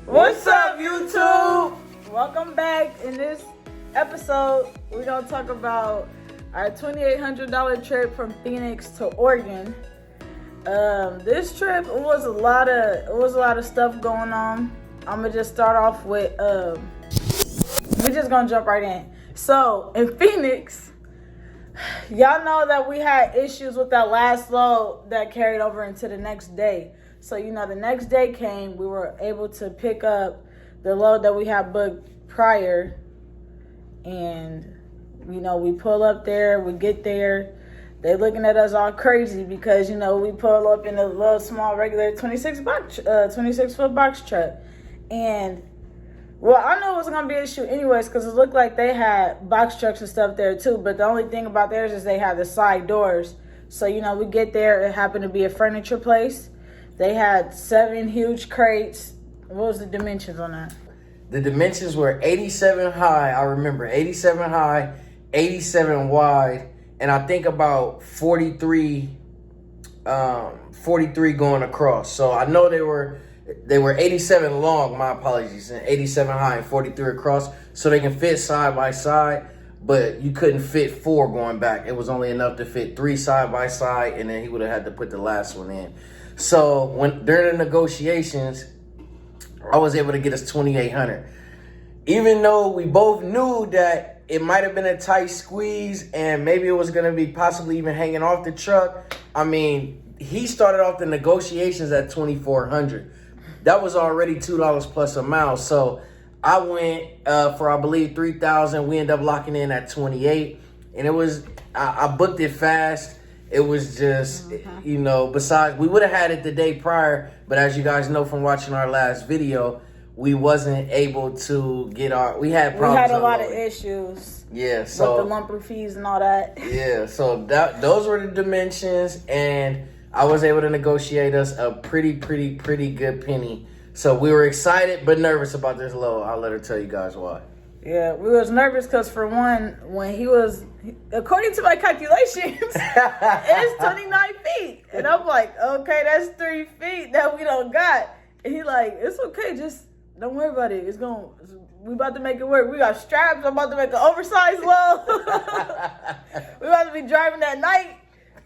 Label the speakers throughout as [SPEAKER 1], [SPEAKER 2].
[SPEAKER 1] What's up, YouTube? Welcome back. In this episode, we're gonna talk about our $2,800 trip from Phoenix to Oregon. This trip was a lot of stuff going on. I'm gonna just start off with we're just gonna jump right in. So in Phoenix, y'all know that we had issues with that last load that carried over into the next day. So, the next day came, we were able to pick up the load that we had booked prior. And, we pull up there, we get there. They looking at us all crazy because, we pull up in a little small regular 26 foot box truck. And, well, I know it was going to be an issue anyways because it looked like they had box trucks and stuff there too. But the only thing about theirs is they had the side doors. So, we get there, it happened to be a furniture place. They had 7 huge crates. What was the dimensions on that?
[SPEAKER 2] The dimensions were 87 high. I remember 87 high, 87 wide, and I think about 43 going across. So I know they were 87 long. My apologies, and 87 high and 43 across, so they can fit side by side. But you couldn't fit 4 going back. It was only enough to fit 3 side by side, and then he would have had to put the last one in. So during the negotiations, I was able to get us 2,800. Even though we both knew that it might have been a tight squeeze and maybe it was going to be possibly even hanging off the truck. I mean, he started off the negotiations at 2,400. That was already $2 plus a mile. So I went for, I believe, 3,000. We ended up locking in at 28. And it was, I booked it fast. It was just, besides, we would have had it the day prior, but as you guys know from watching our last video, we wasn't able to get we had problems.
[SPEAKER 1] We had a lot of issues.
[SPEAKER 2] Yeah, so.
[SPEAKER 1] With the lumper fees and all that.
[SPEAKER 2] Yeah, so those were the dimensions, and I was able to negotiate us a pretty good penny. So we were excited, but nervous about this load. I'll let her tell you guys why.
[SPEAKER 1] Yeah, we was nervous because for one, when he was, according to my calculations, it's 29 feet. And I'm like, okay, that's 3 feet that we don't got. And he like, it's okay, just don't worry about it. We about to make it work. We got straps. I'm about to make an oversized load. We about to be driving at night.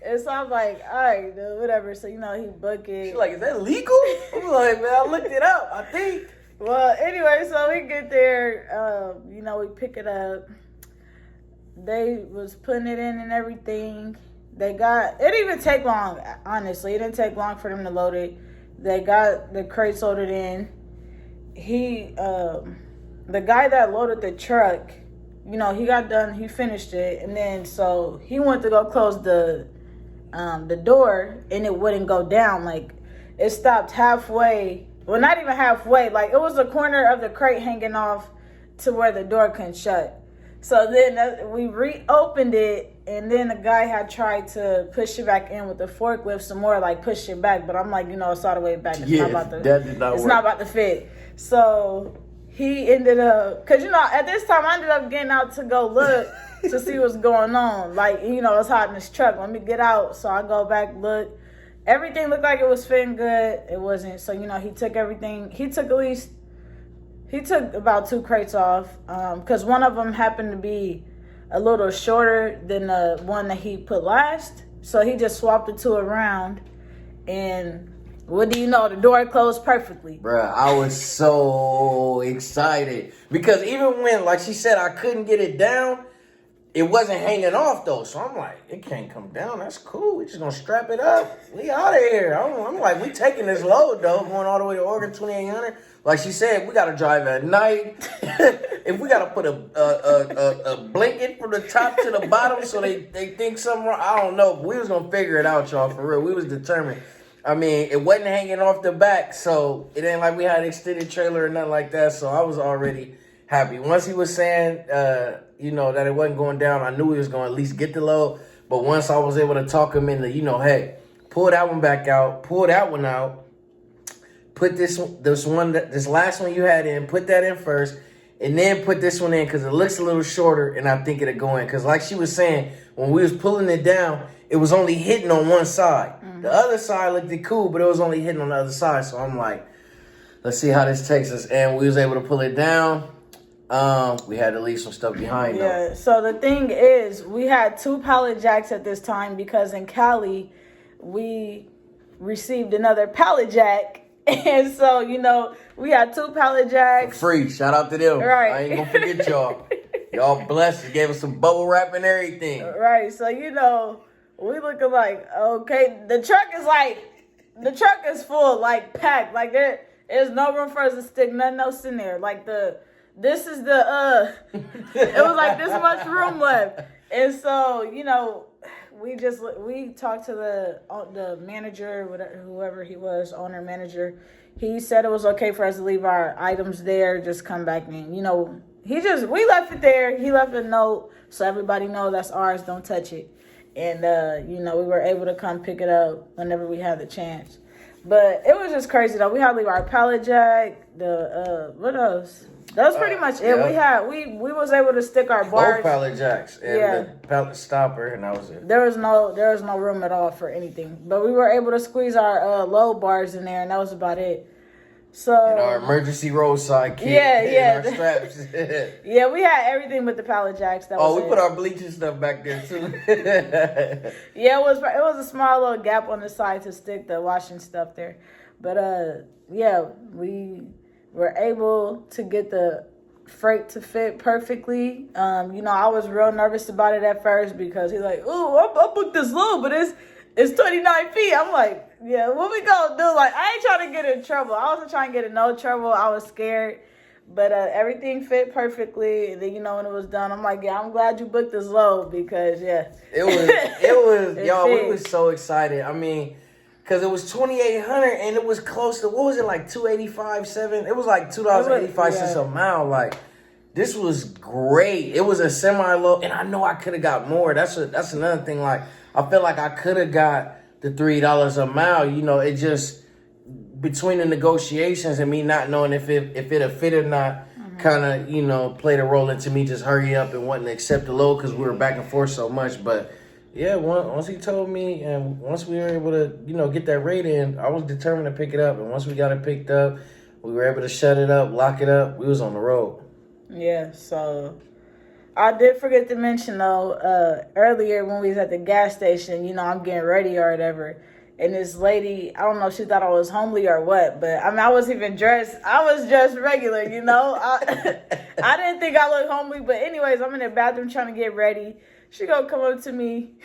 [SPEAKER 1] And so I'm like, all right, dude, whatever. So, he booked it.
[SPEAKER 2] She's like, is that legal? I'm like, man, I looked it up, I think.
[SPEAKER 1] Well, anyway, so we get there, we pick it up. They was putting it in and everything. It didn't even take long, honestly. It didn't take long for them to load it. They got the crates loaded in. The guy that loaded the truck, he got done, he finished it. And then, so he went to go close the door and it wouldn't go down. Like, it stopped halfway. Well, not even halfway. Like, it was the corner of the crate hanging off to where the door couldn't shut. So then we reopened it, and then the guy had tried to push it back in with the forklift some more, like push it back. But I'm like, it's all the way back. It's not about to fit. So he ended up, because, at this time, I ended up getting out to go look to see what's going on. Like, it's hot in this truck. Let me get out. So I go back, look. Everything looked like it was fitting good. It wasn't. So, he took everything. He took about 2 crates off because one of them happened to be a little shorter than the one that he put last. So he just swapped the 2 around. And what do you know? The door closed perfectly.
[SPEAKER 2] Bruh, I was so excited. Because even when, like she said, I couldn't get it down, it wasn't hanging off, though. So I'm like, it can't come down. That's cool. We just going to strap it up. We out of here. I'm like, we taking this load, though, going all the way to Oregon, 2,800. Like she said, we got to drive at night. If we got to put a blanket from the top to the bottom so they think something wrong, I don't know. But we was going to figure it out, y'all, for real. We was determined. I mean, it wasn't hanging off the back, so it ain't like we had an extended trailer or nothing like that. So I was already happy. Once he was saying, that it wasn't going down, I knew he was going to at least get the load. But once I was able to talk him into, hey, pull that one back out, pull that one out, put this last one you had in, put that in first, and then put this one in because it looks a little shorter, and I think it'll go in. Because like she was saying, when we was pulling it down, it was only hitting on one side. Mm-hmm. The other side looked cool, but it was only hitting on the other side. So I'm like, let's see how this takes us. And we was able to pull it down. We had to leave some stuff behind though.
[SPEAKER 1] Yeah, so the thing is, we had 2 pallet jacks at this time because in Cali, we received another pallet jack. And so, we had 2 pallet jacks.
[SPEAKER 2] Free. Shout out to them.
[SPEAKER 1] Right.
[SPEAKER 2] I ain't gonna forget y'all. Y'all blessed. They gave us some bubble wrap and everything.
[SPEAKER 1] Right. So, we looking like, okay, the truck is full, like packed. Like there's no room for us to stick nothing else in there. Like it was like this much room left. And so, we talked to the manager, whoever he was, owner, manager. He said it was okay for us to leave our items there, just come back in. We left it there. He left a note so everybody knows that's ours, don't touch it. And, we were able to come pick it up whenever we had the chance. But it was just crazy, though. We had to leave our pallet jack, what else? That was pretty much it. Yeah. We was able to stick our bars.
[SPEAKER 2] Both pallet jacks and the pallet stopper, and that was it.
[SPEAKER 1] There was no room at all for anything. But we were able to squeeze our load bars in there, and that was about it. So
[SPEAKER 2] and our emergency roadside kit.
[SPEAKER 1] Yeah.
[SPEAKER 2] And our straps.
[SPEAKER 1] Yeah, we had everything with the pallet jacks. That was
[SPEAKER 2] we put our bleaching stuff back there too.
[SPEAKER 1] Yeah, it was a small little gap on the side to stick the washing stuff there. But we were able to get the freight to fit perfectly. I was real nervous about it at first because he's like, "Ooh, I booked this load, but it's 29 feet." I'm like, yeah, what we gonna do? Like, I ain't trying to get in trouble. I wasn't trying to get in no trouble. I was scared. But everything fit perfectly. And then, when it was done, I'm like, yeah, I'm glad you booked this load because, yeah.
[SPEAKER 2] It was, y'all, we was so excited. I mean, because it was $2,800 and it was close to, what was it, like $2.85, It was like $2.85 a mile. Like, this was great. It was a semi-low, and I know I could have got more. That's another thing. Like, I feel like I could have got the $3 a mile. It just, between the negotiations and me not knowing if it'll fit or not, kind of, played a role into me just hurry up and wanting to accept the load because we were back and forth so much. But yeah, once he told me and once we were able to, get that rate in, I was determined to pick it up. And once we got it picked up, we were able to shut it up, lock it up. We was on the road.
[SPEAKER 1] Yeah, so I did forget to mention, though, earlier when we was at the gas station, I'm getting ready or whatever. And this lady, I don't know if she thought I was homely or what, but I mean, I wasn't even dressed. I was dressed regular, I didn't think I looked homely. But anyways, I'm in the bathroom trying to get ready. She gonna come up to me.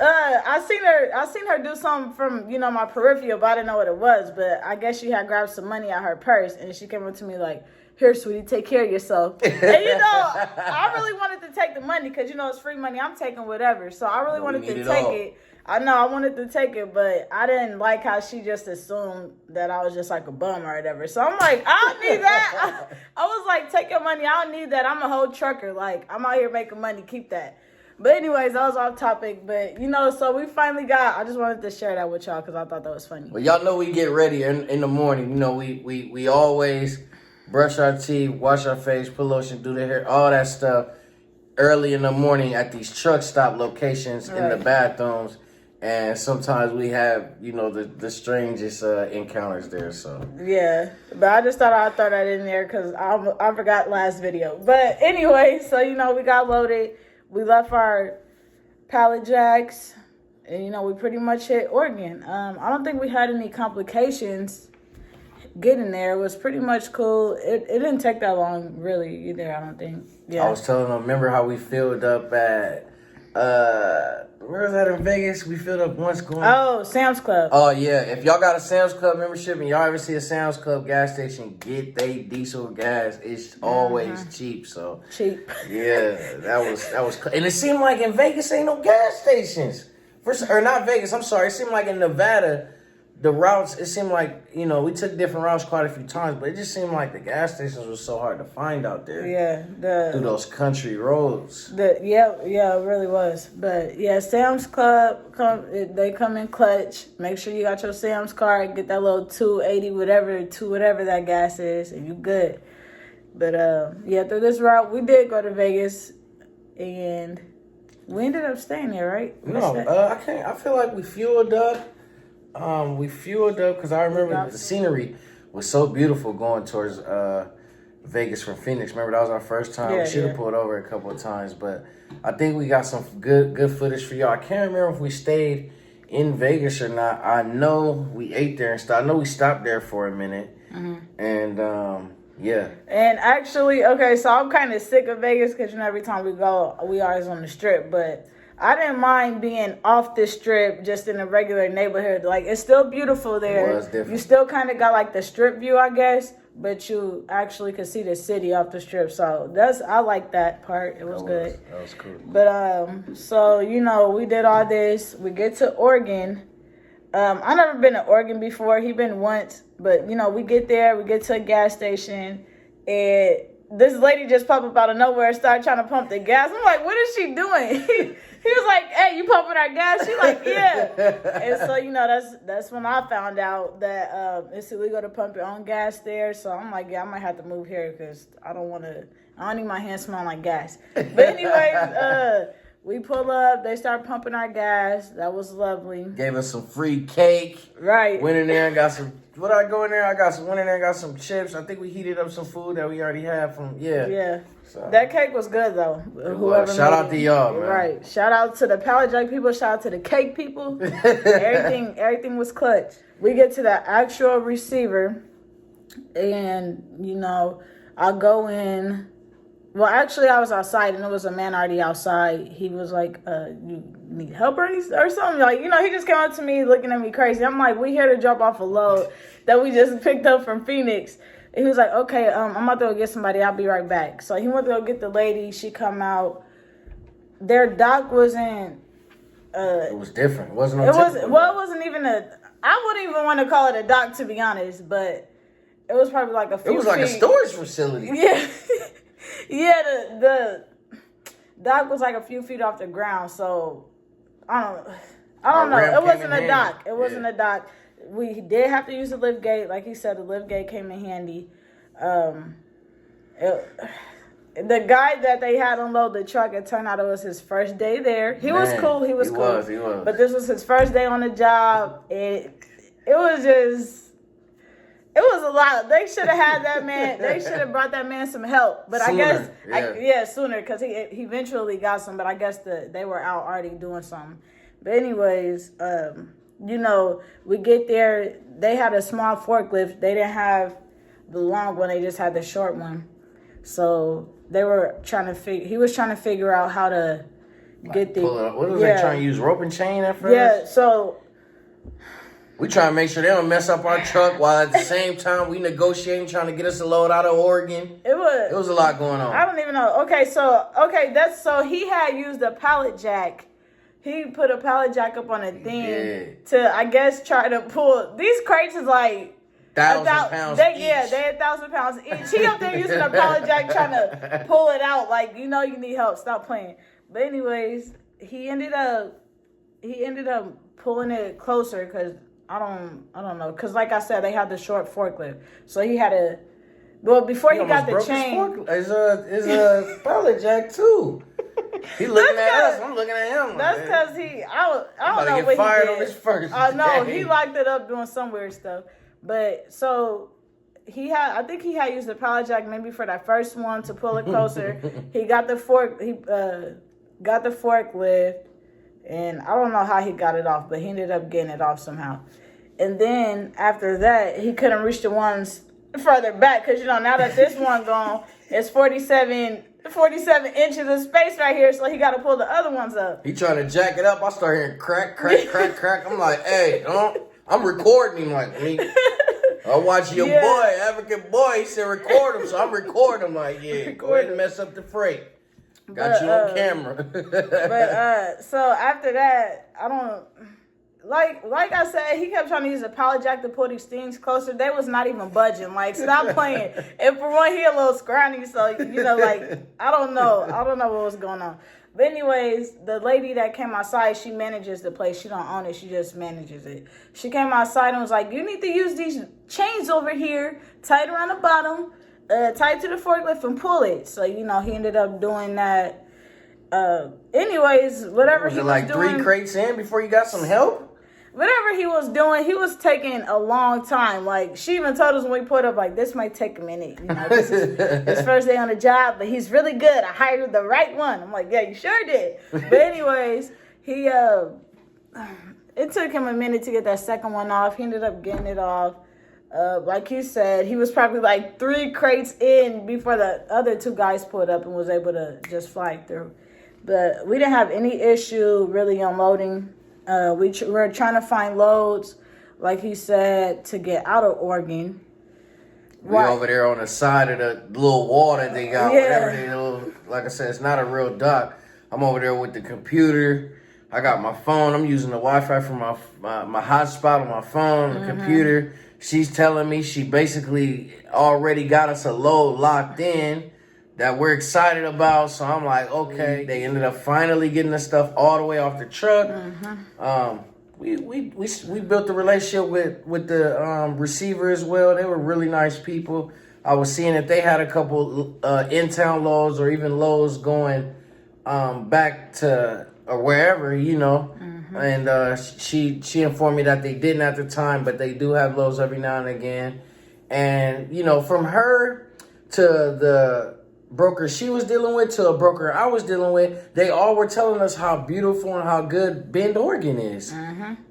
[SPEAKER 1] I seen her do something from, my peripheral, but I didn't know what it was. But I guess she had grabbed some money out her purse, and she came up to me like, "Here, sweetie, take care of yourself." And, I really wanted to take the money because, it's free money. I'm taking whatever. So I really wanted to take it. I know I wanted to take it, but I didn't like how she just assumed that I was just like a bum or whatever. So I'm like, I don't need that. I was like, take your money. I don't need that. I'm a whole trucker. Like, I'm out here making money. Keep that. But anyways, that was off topic. But, so we finally I just wanted to share that with y'all because I thought that was funny.
[SPEAKER 2] Well, y'all know we get ready in the morning. We always brush our teeth, wash our face, put lotion, do the hair, all that stuff early in the morning at these truck stop locations in the bathrooms. And sometimes we have, the strangest encounters there. So
[SPEAKER 1] yeah, but I just thought I'd throw that in there because I forgot last video. But anyway, so we got loaded. We left our pallet jacks, and we pretty much hit Oregon. I don't think we had any complications getting there. It was pretty much cool. It didn't take that long, really, either, I don't think. Yeah.
[SPEAKER 2] I was telling them, remember how we filled up at, where was that in Vegas? We filled up once going.
[SPEAKER 1] Oh, Sam's Club.
[SPEAKER 2] Oh, yeah. If y'all got a Sam's Club membership and y'all ever see a Sam's Club gas station, get they diesel gas. It's always cheap, so.
[SPEAKER 1] Cheap.
[SPEAKER 2] Yeah, that was, and it seemed like in Vegas ain't no gas stations. Or not Vegas, I'm sorry. It seemed like in Nevada, the routes, it seemed like, we took different routes quite a few times, but it just seemed like the gas stations were so hard to find out there.
[SPEAKER 1] Yeah.
[SPEAKER 2] Through those country roads.
[SPEAKER 1] Yeah, it really was. But yeah, Sam's Club, they come in clutch. Make sure you got your Sam's card, get that little 280, whatever that gas is, and you good. But through this route, we did go to Vegas, and we ended up staying there, right?
[SPEAKER 2] No, I feel like we fueled up. We fueled up because I remember the scenery was so beautiful going towards Vegas from Phoenix. Remember, that was our first time.
[SPEAKER 1] Yeah,
[SPEAKER 2] we should have pulled over a couple of times, but I think we got some good footage for y'all. I can't remember if we stayed in Vegas or not. I know we ate there and stuff. I know we stopped there for a minute. And yeah.
[SPEAKER 1] And actually, okay, so I'm kind of sick of Vegas because every time we go, we always on the strip. But I didn't mind being off the strip, just in a regular neighborhood. Like, it's still beautiful there.
[SPEAKER 2] It was different.
[SPEAKER 1] You still kind of got like the strip view, I guess, but you actually could see the city off the strip. So I like that part. It was good.
[SPEAKER 2] That was cool.
[SPEAKER 1] But so we did all this. We get to Oregon. I never been to Oregon before. He been once, but we get there. We get to a gas station, and this lady just popped up out of nowhere and started trying to pump the gas. I'm like, what is she doing? He was like, hey, you pumping our gas? She like, yeah. And so, that's when I found out that it's illegal to pump your own gas there. So I'm like, yeah, I might have to move here because I don't need my hands smelling like gas. But anyways, we pull up, they start pumping our gas. That was lovely.
[SPEAKER 2] Gave us some free cake.
[SPEAKER 1] Right.
[SPEAKER 2] Went in there and got some, went in there and got some chips. I think we heated up some food that we already had from,
[SPEAKER 1] Yeah.
[SPEAKER 2] So.
[SPEAKER 1] That cake was good, though.
[SPEAKER 2] Shout out to y'all, man.
[SPEAKER 1] Right. Shout out to the Pallet Jack people. Shout out to the cake people. Everything was clutch. We get to the actual receiver, and, I go in. Well, actually, I was outside, and there was a man already outside. He was like, you need help or something? Like, he just came up to me looking at me crazy. I'm like, we here to drop off a load that we just picked up from Phoenix. And he was like, okay, I'm about to go get somebody. I'll be right back. So he went to go get the lady. She come out. Their dock wasn't...
[SPEAKER 2] it was different. It wasn't
[SPEAKER 1] it wasn't even I wouldn't even want to call it a dock, to be honest, but it was probably like a few feet.
[SPEAKER 2] It was like a storage facility.
[SPEAKER 1] Yeah. Yeah, the dock was like a few feet off the ground, so I don't know. It wasn't a dock. It wasn't a dock. We did have to use the lift gate. Like he said, the lift gate came in handy. The guy that they had unload the truck, it turned out it was his first day there. He was cool. He was. But this was his first day on the job. It was a lot. They should have had that man. They should have brought that man some help. But sooner, I guess, sooner, because he eventually got some. But I guess they were out already doing something. But anyways, we get there. They had a small forklift. They didn't have the long one. They just had the short one. So they were trying to he was trying to figure out how to get the.
[SPEAKER 2] What was they trying to use? Rope and chain at first?
[SPEAKER 1] Yeah. So.
[SPEAKER 2] We trying to make sure they don't mess up our truck while at the same time we negotiating, trying to get us a load out of Oregon. It was a lot going on.
[SPEAKER 1] I don't even know. So he had used a pallet jack. He put a pallet jack up on a thing to, I guess, try to pull. These crates is like
[SPEAKER 2] 1,000 pounds each.
[SPEAKER 1] Yeah, they 1,000 pounds each. He up there using a pallet jack trying to pull it out. Like, you need help. Stop playing. But anyways, he ended up pulling it closer because I don't know. Because like I said, they had the short forklift. So he had to... Well, before he got the chain...
[SPEAKER 2] It's a pallet jack, too. He looking at us. I'm looking at him.
[SPEAKER 1] That's because I don't know what he did. Get fired on his first day. No, he locked it up doing some weird stuff. But, so... I think he had used the pallet jack maybe for that first one to pull it closer. He got the forklift. And I don't know how he got it off, but he ended up getting it off somehow. And then after that, he couldn't reach the ones further back because, now that this one gone, it's 47 inches of space right here, so he got to pull the other ones up.
[SPEAKER 2] He trying to jack it up. I start hearing crack, crack, crack, crack. I'm like, hey, I'm recording him like me. I watch your boy, African boy. He said record him, so I'm recording him like, go ahead and mess up the freight. Got you on camera.
[SPEAKER 1] But so after that, I don't like I said, he kept trying to use a pallet jack to pull these things closer. They was not even budging. Like, stop playing. And for one, he a little scrawny, so I don't know what was going on. But anyways, the lady that came outside, she manages the place. She don't own it. She just manages it. She came outside and was like, you need to use these chains over here, tied around the bottom, tied to the forklift and pull it. So, he ended up doing that. Anyways, whatever he was
[SPEAKER 2] like
[SPEAKER 1] doing.
[SPEAKER 2] 3 crates in before you got some help?
[SPEAKER 1] whatever he was doing, he was taking a long time. Like, she even told us when we put up, like, this might take a minute. You know, this is his first day on the job, but he's really good. I hired the right one. I'm like, yeah, you sure did. But anyways, he, it took him a minute to get that second one off. He ended up getting it off. Like you said, he was probably like 3 crates in before the other 2 guys pulled up and was able to just fly through. But we didn't have any issue really unloading. We're trying to find loads, like he said, to get out of Oregon.
[SPEAKER 2] We over there on the side of the little wall that they got.
[SPEAKER 1] Yeah.
[SPEAKER 2] Whatever they, like I said, it's not a real dock. I'm over there with the computer. I got my phone. I'm using the Wi-Fi from my hotspot on my phone, the computer. She's telling me she basically already got us a load locked in that we're excited about. So I'm like, okay. They ended up finally getting the stuff all the way off the truck. We built a relationship with the receiver as well. They were really nice people. I was seeing that they had a couple in-town loads or even loads going back to or wherever, you know. And she informed me that they didn't at the time, but they do have loads every now and again. And, you know, from her to the broker she was dealing with to a broker I was dealing with, they all were telling us how beautiful and how good Bend, Oregon is.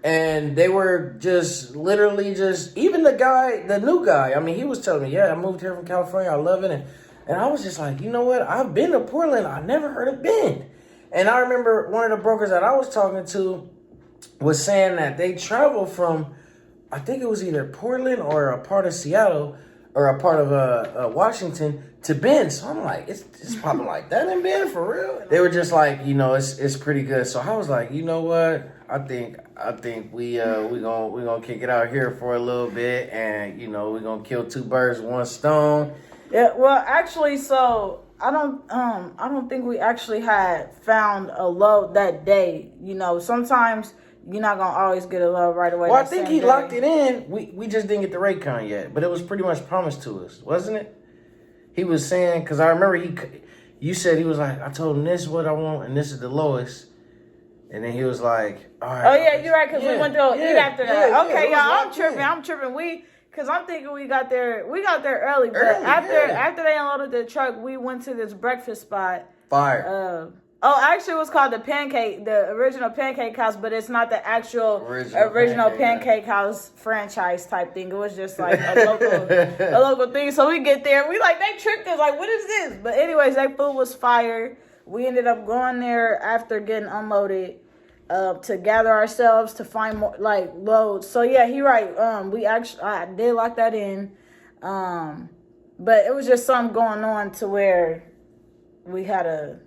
[SPEAKER 2] And they were just literally just, even the new guy, I mean, he was telling me, yeah, I moved here from California, I love it. And I was just like, you know what, I've been to Portland, I never heard of Bend. And I remember one of the brokers that I was talking to was saying that they traveled from, I think it was either Portland or a part of Seattle or a part of Washington to Bend. So I'm like, it's probably like that in Bend for real. They were just like, you know, it's pretty good. So I was like, you know what? I think we gonna kick it out here for a little bit, and you know, we're gonna kill 2 birds with 1 stone.
[SPEAKER 1] Yeah, well, actually, so I don't think we actually had found a load that day. You know, sometimes you're not gonna always get a load right away.
[SPEAKER 2] Well, I think he locked it in. We just didn't get the rate count yet, but it was pretty much promised to us, wasn't it? He was saying, because I remember you said he was like, I told him this is what I want and this is the lowest. And then he was like, all right.
[SPEAKER 1] Oh, yeah, you're right, because we went to eat after that.
[SPEAKER 2] Yeah,
[SPEAKER 1] okay, y'all, I'm tripping. Because I'm thinking we got there early. But after they unloaded the truck, we went to this breakfast spot.
[SPEAKER 2] Fire.
[SPEAKER 1] Actually, it was called the original Pancake House, but it's not the actual original Pancake House franchise type thing. It was just like a local thing. So we get there, we like, they tricked us, like, what is this? But anyways, that food was fire. We ended up going there after getting unloaded to gather ourselves to find more like loads. So yeah, he right. I did lock that in, but it was just something going on to where we had to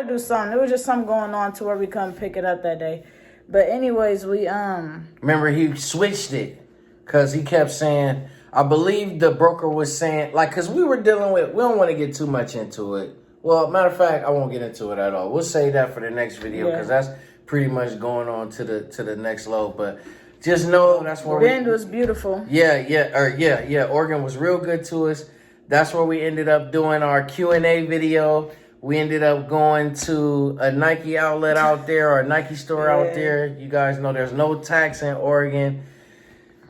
[SPEAKER 1] do something. It was just something going on to where we couldn't pick it up that day. But anyways, we
[SPEAKER 2] remember he switched it because he kept saying, I believe the broker was saying, like, because we were dealing with, we don't want to get too much into it. Well, matter of fact, I won't get into it at all. We'll save that for the next video because that's pretty much going on to the next load. But just know that's where
[SPEAKER 1] Bend was beautiful.
[SPEAKER 2] Yeah. Oregon was real good to us. That's where we ended up doing our Q&A video. We ended up going to a Nike outlet out there or a Nike store out there. You guys know there's no tax in Oregon.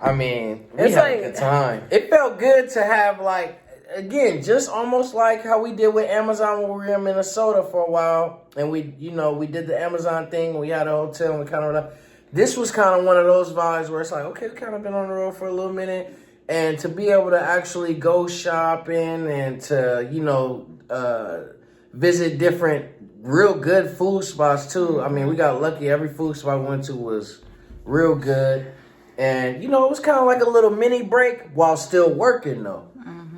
[SPEAKER 2] I mean, we had a good time. It felt good to have, like, again, just almost like how we did with Amazon when we were in Minnesota for a while. And we did the Amazon thing. We had a hotel and we kind of, this was kind of one of those vibes where it's like, okay, we've kind of been on the road for a little minute. And to be able to actually go shopping and to, visit different real good food spots too. I mean, we got lucky. Every food spot we went to was real good. And, it was kind of like a little mini break while still working though.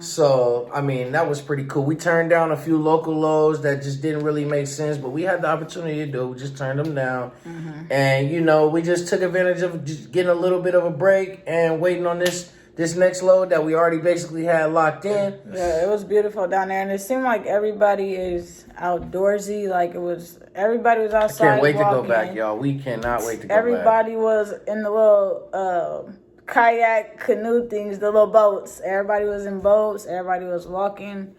[SPEAKER 2] So, I mean, that was pretty cool. We turned down a few local loads that just didn't really make sense, but we had the opportunity to do it. We just turned them down. And, we just took advantage of just getting a little bit of a break and waiting on this next load that we already basically had locked in.
[SPEAKER 1] Yeah, it was beautiful down there. And it seemed like everybody is outdoorsy. Like everybody was outside.
[SPEAKER 2] I can't wait to go back, y'all. We cannot wait to go back.
[SPEAKER 1] Everybody was in the little kayak canoe things, the little boats. Everybody was in boats. Everybody was walking.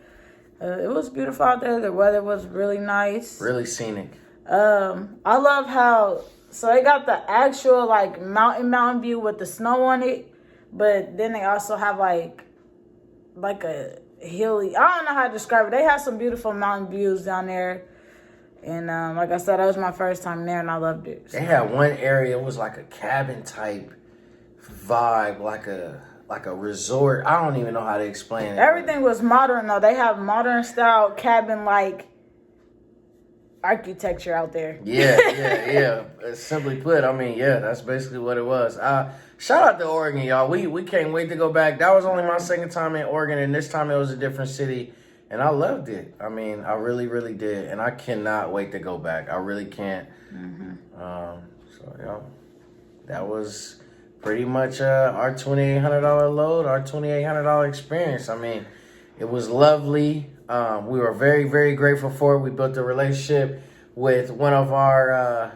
[SPEAKER 1] It was beautiful out there. The weather was really nice.
[SPEAKER 2] Really scenic.
[SPEAKER 1] I love how So they got the actual like mountain view with the snow on it, but then they also have like a hilly. I don't know how to describe it. They have some beautiful mountain views down there, and like I said, that was my first time there, and I loved it. So.
[SPEAKER 2] They had one area. It was like a cabin type vibe, like a resort. I don't even know how to explain it.
[SPEAKER 1] Everything was modern though. They have modern style cabin like architecture out there.
[SPEAKER 2] Yeah. Simply put, I mean, yeah, that's basically what it was. Shout out to Oregon, y'all. We can't wait to go back. That was only my second time in Oregon, and this time it was a different city, and I loved it. I mean, I really, really did, and I cannot wait to go back. I really can't. So, yeah, that was pretty much our $2,800 load, our $2,800 experience. I mean, it was lovely. We were very, very grateful for it. We built a relationship with one of our,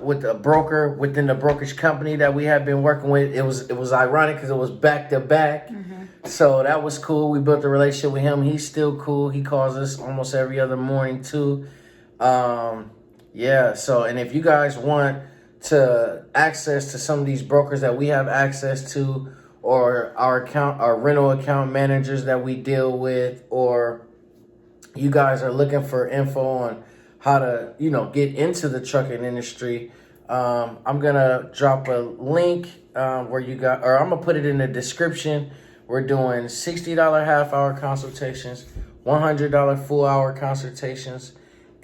[SPEAKER 2] with a broker within the brokerage company that we had been working with. It was ironic because it was back to back. So that was cool. We built a relationship with him. He's still cool. He calls us almost every other morning too. Yeah. So, and if you guys want to access to some of these brokers that we have access to, or our rental account managers that we deal with, or you guys are looking for info on how to, get into the trucking industry, I'm gonna drop a link where I'm gonna put it in the description. We're doing $60 half-hour consultations, $100 full-hour consultations,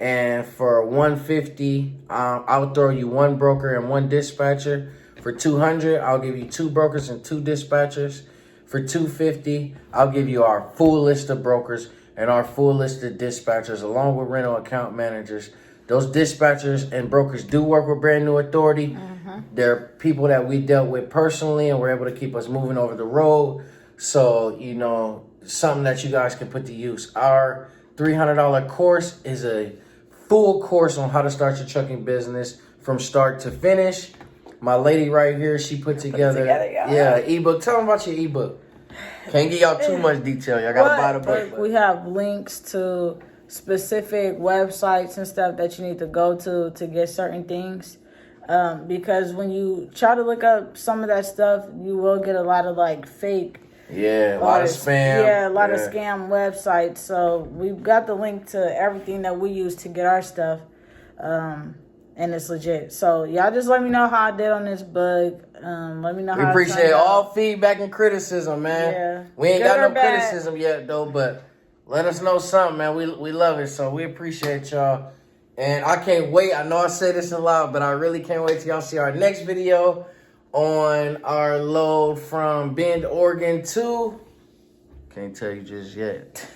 [SPEAKER 2] and for $150, I'll throw you one broker and one dispatcher. For $200, I'll give you two brokers and two dispatchers. For $250, I'll give you our full list of brokers and our full list of dispatchers, along with rental account managers. Those dispatchers and brokers do work with Brand New Authority. They're people that we dealt with personally, and were able to keep us moving over the road. So, something that you guys can put to use. Our $300 course is a full course on how to start your trucking business from start to finish. My lady right here, she put together ebook. Tell them about your ebook. Can't give y'all too much detail. Y'all gotta buy the book.
[SPEAKER 1] We have links to specific websites and stuff that you need to go to get certain things. Because when you try to look up some of that stuff, you will get a lot of like fake.
[SPEAKER 2] Yeah, a lot of spam.
[SPEAKER 1] Yeah, a lot of scam websites. So we've got the link to everything that we use to get our stuff. And it's legit. So y'all just let me know how I did on this bug. Let me know how
[SPEAKER 2] we appreciate all feedback and criticism, man.
[SPEAKER 1] Yeah.
[SPEAKER 2] We ain't got no criticism yet though, but let us know something, man. We love it. So we appreciate y'all. And I can't wait. I know I say this a lot, but I really can't wait till y'all see our next video on our load from Bend, Oregon to, can't tell you just yet.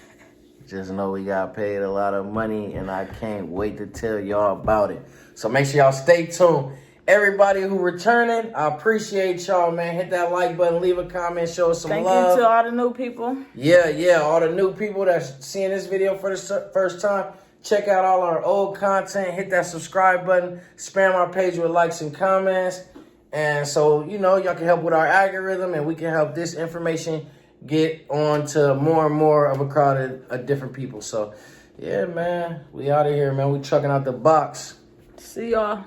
[SPEAKER 2] Just know we got paid a lot of money, and I can't wait to tell y'all about it. So make sure y'all stay tuned. Everybody who returning, I appreciate y'all, man. Hit that like button, leave a comment, show us some love.
[SPEAKER 1] Thank you to all the new people.
[SPEAKER 2] Yeah, all the new people that's seeing this video for the first time. Check out all our old content. Hit that subscribe button. Spam our page with likes and comments. And so, y'all can help with our algorithm, and we can help this information get on to more and more of a crowd of different people. So, yeah, man, we out of here, man. We trucking out the box.
[SPEAKER 1] See y'all.